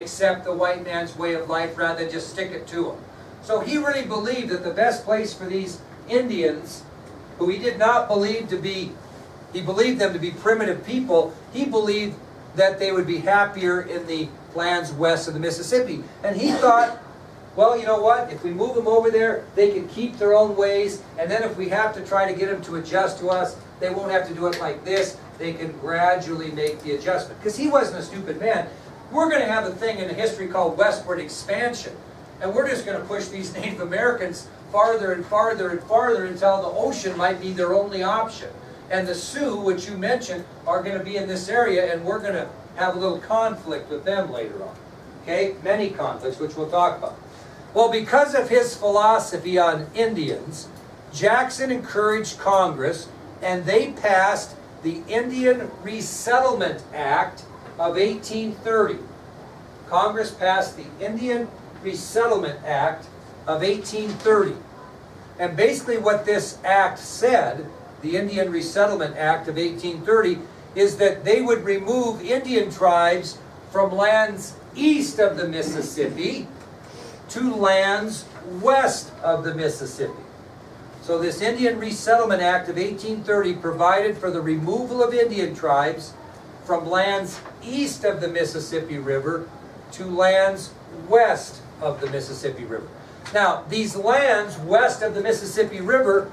accept the white man's way of life rather than just stick it to them. So he really believed that the best place for these Indians, who he did not believe to be, he believed them to be primitive people, he believed that they would be happier in the lands west of the Mississippi. And he thought, well, you know what, if we move them over there, they can keep their own ways, and then if we have to try to get them to adjust to us, they won't have to do it like this. They can gradually make the adjustment. Because he wasn't a stupid man. We're going to have a thing in history called westward expansion. And we're just going to push these Native Americans farther and farther and farther until the ocean might be their only option. And the Sioux, which you mentioned, are going to be in this area, and we're going to have a little conflict with them later on. Okay? Many conflicts, which we'll talk about. Well, because of his philosophy on Indians, Jackson encouraged Congress, and they passed the Indian Resettlement Act of 1830. Congress passed the Indian Resettlement Act of 1830. And basically what this act said, the Indian Resettlement Act of 1830, is that they would remove Indian tribes from lands east of the Mississippi to lands west of the Mississippi. So this Indian Resettlement Act of 1830 provided for the removal of Indian tribes from lands east of the Mississippi River to lands west of the Mississippi River. Now, these lands west of the Mississippi River,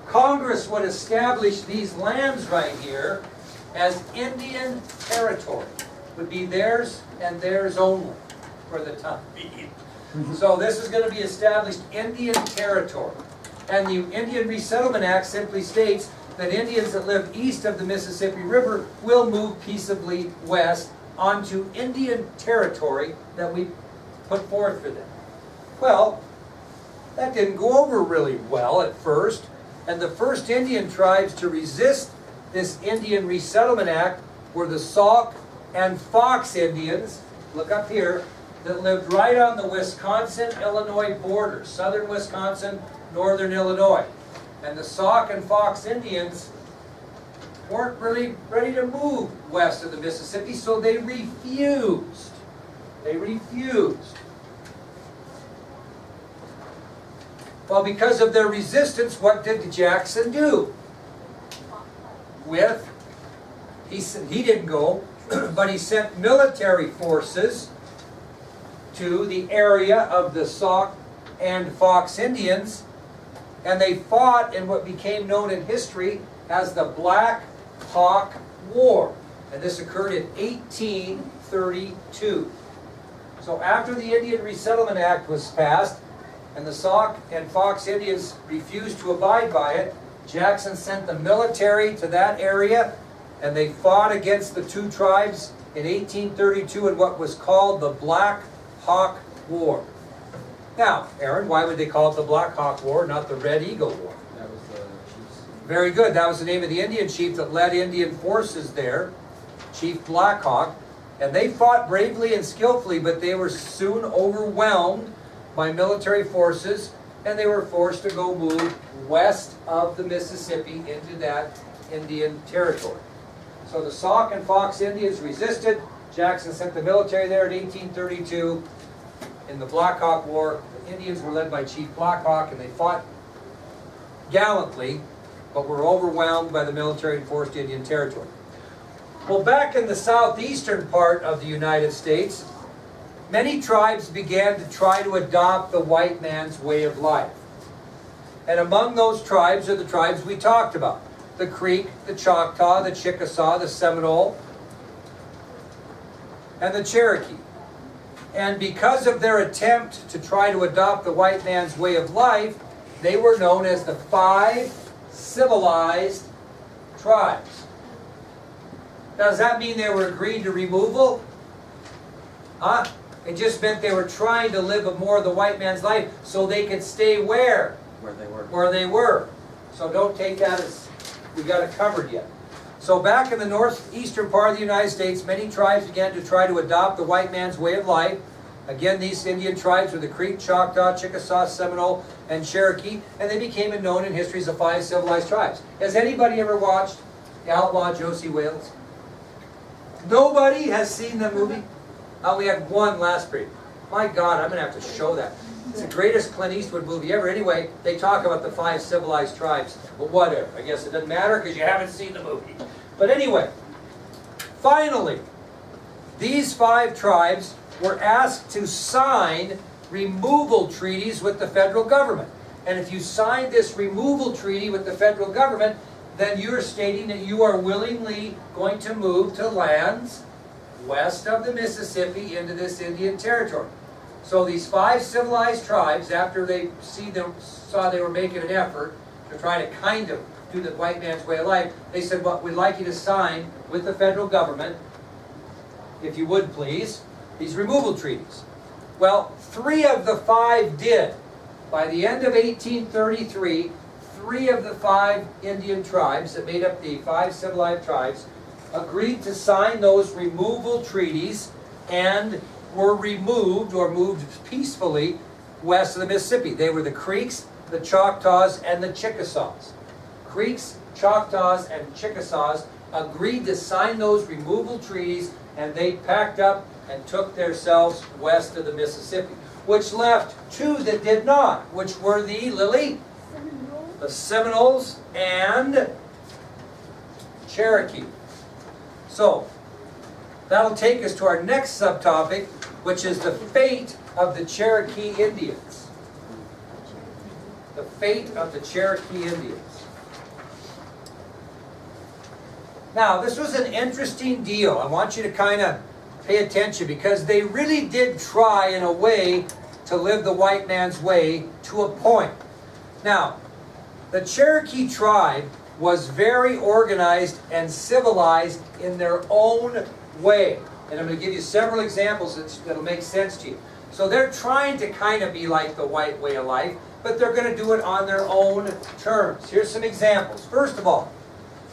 Congress would establish these lands right here as Indian territory. Would be theirs and theirs only for the time being. So this is going to be established Indian territory. And the Indian Resettlement Act simply states that Indians that live east of the Mississippi River will move peaceably west onto Indian territory that we put forth for them. Well, that didn't go over really well at first. And the first Indian tribes to resist this Indian Resettlement Act were the Sauk and Fox Indians, look up here, that lived right on the Wisconsin-Illinois border, southern Wisconsin, northern Illinois. And the Sauk and Fox Indians weren't really ready to move west of the Mississippi, so they refused. They refused. Well, because of their resistance, what did Jackson do? He didn't go, but he sent military forces to the area of the Sauk and Fox Indians, and they fought in what became known in history as the Black Hawk War. And this occurred in 1832. So after the Indian Resettlement Act was passed, and the Sauk and Fox Indians refused to abide by it, Jackson sent the military to that area, and they fought against the two tribes in 1832 in what was called the Black Hawk War. Now, Aaron, why would they call it the Black Hawk War, not the Red Eagle War? That was the chief's. Very good. That was the name of the Indian chief that led Indian forces there, Chief Black Hawk. And they fought bravely and skillfully, but they were soon overwhelmed by military forces, and they were forced to go move west of the Mississippi into that Indian territory. So the Sauk and Fox Indians resisted. Jackson sent the military there in 1832. In the Black Hawk War, the Indians were led by Chief Black Hawk, and they fought gallantly, but were overwhelmed by the military and forced Indian territory. Well, back in the southeastern part of the United States, many tribes began to try to adopt the white man's way of life. And among those tribes are the tribes we talked about: the Creek, the Choctaw, the Chickasaw, the Seminole, and the Cherokee. And because of their attempt to try to adopt the white man's way of life, they were known as the 5 civilized tribes. Now, does that mean they were agreed to removal? Huh? It just meant they were trying to live more of the white man's life so they could stay where? Where they were. Where they were. So don't take that as we got it covered yet. So back in the northeastern part of the United States, many tribes began to try to adopt the white man's way of life. Again, these Indian tribes were the Creek, Choctaw, Chickasaw, Seminole, and Cherokee, and they became known in history as the 5 civilized tribes. Has anybody ever watched The Outlaw Josey Wales? Nobody has seen the movie? We had one last period. My God, I'm going to have to show that. It's the greatest Clint Eastwood movie ever. Anyway, they talk about the 5 civilized tribes. But whatever. I guess it doesn't matter because you haven't seen the movie. But anyway, finally, these 5 tribes were asked to sign removal treaties with the federal government. And if you sign this removal treaty with the federal government, then you're stating that you are willingly going to move to lands west of the Mississippi into this Indian territory. So these 5 civilized tribes, after they saw they were making an effort to try to kind of do the white man's way of life, they said, well, we'd like you to sign with the federal government, if you would please, these removal treaties. Well, 3 of the 5 did. By the end of 1833, 3 of the 5 Indian tribes that made up the 5 civilized tribes agreed to sign those removal treaties and were removed or moved peacefully west of the Mississippi. They were the Creeks, the Choctaws, and the Chickasaws. Creeks, Choctaws, and Chickasaws agreed to sign those removal treaties, and they packed up and took themselves west of the Mississippi, which left 2 that did not, which were the Lily, the Seminoles, and Cherokee. So, that'll take us to our next subtopic, which is the fate of the Cherokee Indians. The fate of the Cherokee Indians. Now, this was an interesting deal. I want you to kind of pay attention because they really did try in a way to live the white man's way to a point. Now, the Cherokee tribe was very organized and civilized in their own way. And I'm going to give you several examples that'll make sense to you. So they're trying to kind of be like the white way of life, but they're going to do it on their own terms. Here's some examples. First of all,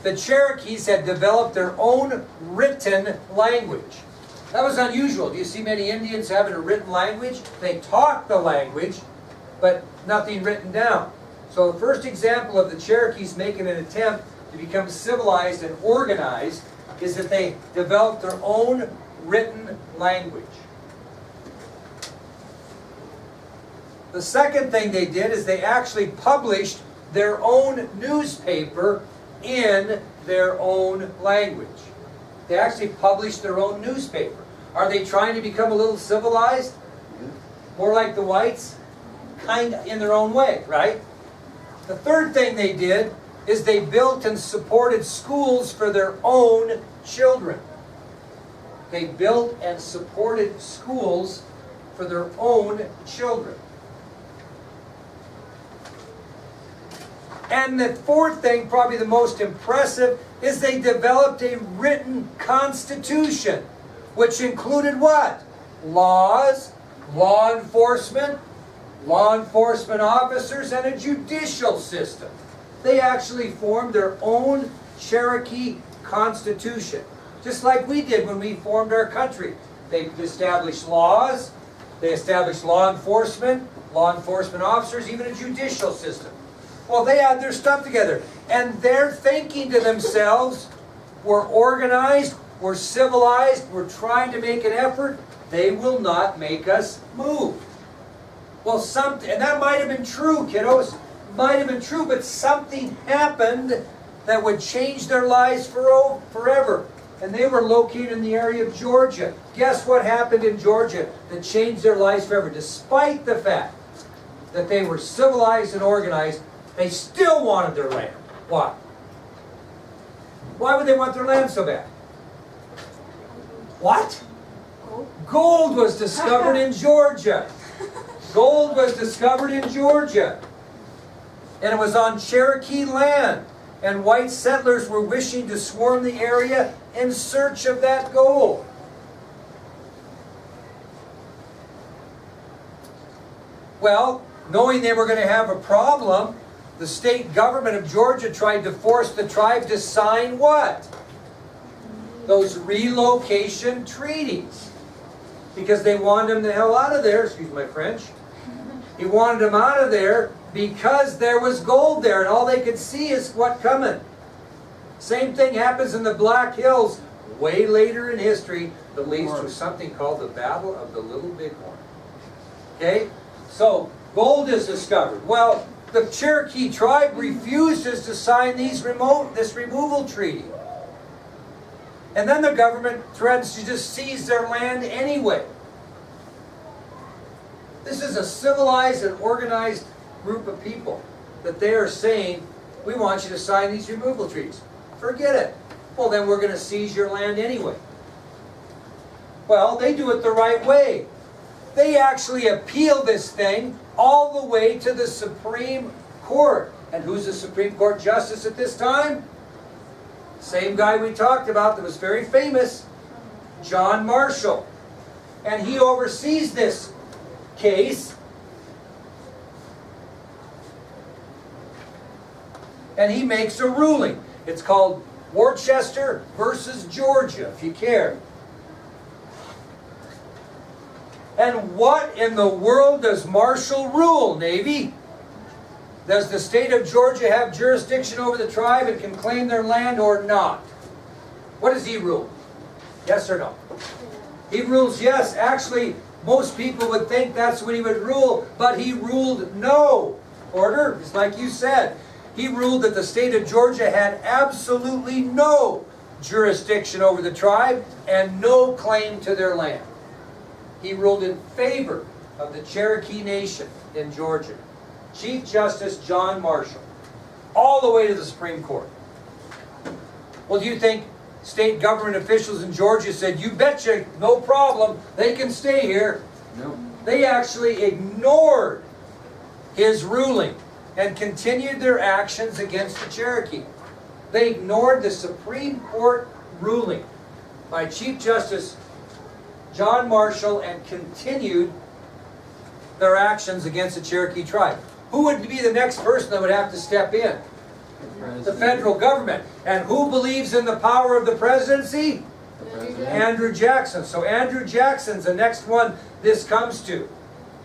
the Cherokees had developed their own written language. That was unusual. Do you see many Indians having a written language? They talk the language, but nothing written down. So the first example of the Cherokees making an attempt to become civilized and organized is that they developed their own written language. The second thing they did is they actually published their own newspaper in their own language. They actually published their own newspaper. Are they trying to become a little civilized? More like the whites? Kind of in their own way, right? The third thing they did is they built and supported schools for their own children. They built and supported schools for their own children. And the fourth thing, probably the most impressive, is they developed a written constitution, which included what? Laws, law enforcement officers, and a judicial system. They actually formed their own Cherokee constitution, just like we did when we formed our country. They established laws, they established law enforcement officers, even a judicial system. Well, they had their stuff together, and they're thinking to themselves, we're organized, we're civilized, we're trying to make an effort, they will not make us move. Well, and that might have been true, kiddos, might have been true, but something happened that would change their lives forever. And they were located in the area of Georgia. Guess what happened in Georgia that changed their lives forever? Despite the fact that they were civilized and organized, they still wanted their land. Why? Why would they want their land so bad? What? Gold was discovered in Georgia. Gold was discovered in Georgia. And it was on Cherokee land. And white settlers were wishing to swarm the area in search of that gold. Well, knowing they were going to have a problem, the state government of Georgia tried to force the tribe to sign what? Those relocation treaties. Because they wanted them the hell out of there, excuse my French. He wanted them out of there because there was gold there and all they could see is what coming. Same thing happens in the Black Hills way later in history that leads to something called the Battle of the Little Bighorn. Okay? So, gold is discovered. Well, the Cherokee tribe refuses to sign this removal treaty. And then the government threatens to just seize their land anyway. This is a civilized and organized group of people that they are saying, we want you to sign these removal treaties. Forget it. Well, then we're going to seize your land anyway. Well, they do it the right way. They actually appeal this thing all the way to the Supreme Court. And who's the Supreme Court justice at this time? Same guy we talked about that was very famous, John Marshall. And he oversees this case. And he makes a ruling. It's called Worcester versus Georgia, if you care. And what in the world does Marshall rule, Navy? Does the state of Georgia have jurisdiction over the tribe and can claim their land or not? What does he rule? Yes or no? He rules yes. Actually, most people would think that's what he would rule, but he ruled no. Order, just like you said. He ruled that the state of Georgia had absolutely no jurisdiction over the tribe and no claim to their land. He ruled in favor of the Cherokee Nation in Georgia. Chief Justice John Marshall, all the way to the Supreme Court. Well, do you think state government officials in Georgia said, you betcha, no problem, they can stay here? No. They actually ignored his ruling and continued their actions against the Cherokee. They ignored the Supreme Court ruling by Chief Justice John Marshall and continued their actions against the Cherokee tribe. Who would be the next person that would have to step in? The federal government. And who believes in the power of the presidency? Andrew Jackson. So Andrew Jackson's the next one this comes to.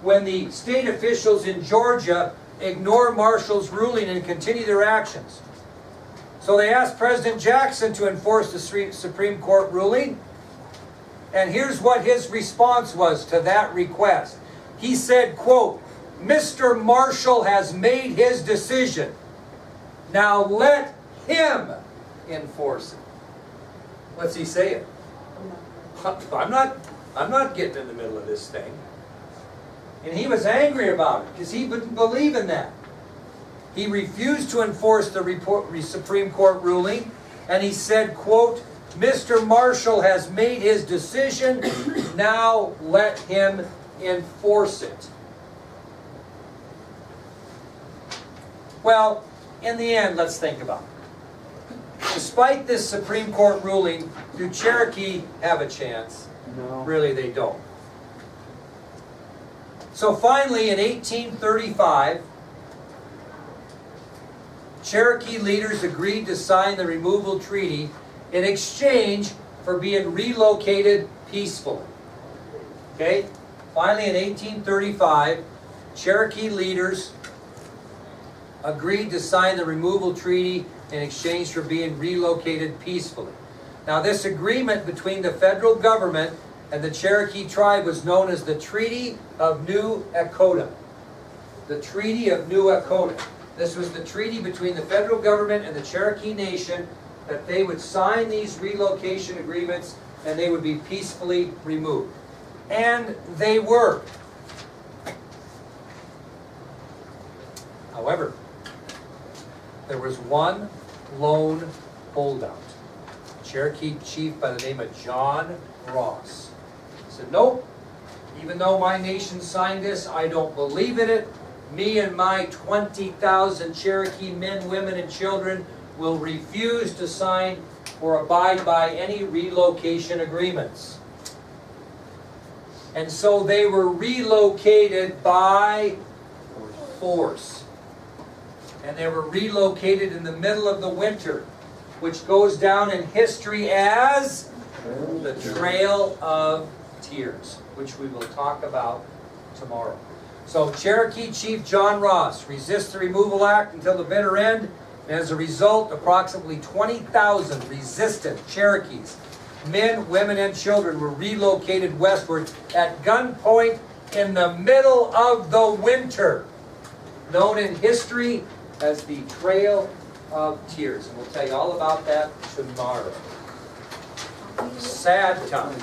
When the state officials in Georgia ignore Marshall's ruling and continue their actions. So they asked President Jackson to enforce the Supreme Court ruling. And here's what his response was to that request. He said, quote, Mr. Marshall has made his decision. Now let him enforce it. What's he saying? I'm not getting in the middle of this thing. And he was angry about it because he wouldn't believe in that. He refused to enforce the Supreme Court ruling, and he said, quote, Mr. Marshall has made his decision. Now let him enforce it. Well, in the end, let's think about it. Despite this Supreme Court ruling, do Cherokee have a chance? No. Really, they don't. So finally, in 1835, Cherokee leaders agreed to sign the removal treaty in exchange for being relocated peacefully. Okay? Finally, in 1835, Cherokee leaders agreed to sign the removal treaty in exchange for being relocated peacefully. Now, this agreement between the federal government and the Cherokee tribe was known as the Treaty of New Echota. The Treaty of New Echota. This was the treaty between the federal government and the Cherokee Nation that they would sign these relocation agreements and they would be peacefully removed. And they were. However, there was one lone holdout. A Cherokee chief by the name of John Ross. He said, nope, even though my nation signed this, I don't believe in it. Me and my 20,000 Cherokee men, women, and children will refuse to sign or abide by any relocation agreements. And so they were relocated by force. And they were relocated in the middle of the winter, which goes down in history as the Trail of Tears, which we will talk about tomorrow. So Cherokee Chief John Ross resists the Removal Act until the bitter end, and as a result, approximately 20,000 resistant Cherokees men, women, and children were relocated westward at gunpoint in the middle of the winter, known in history as the Trail of Tears. And we'll tell you all about that tomorrow. Sad time.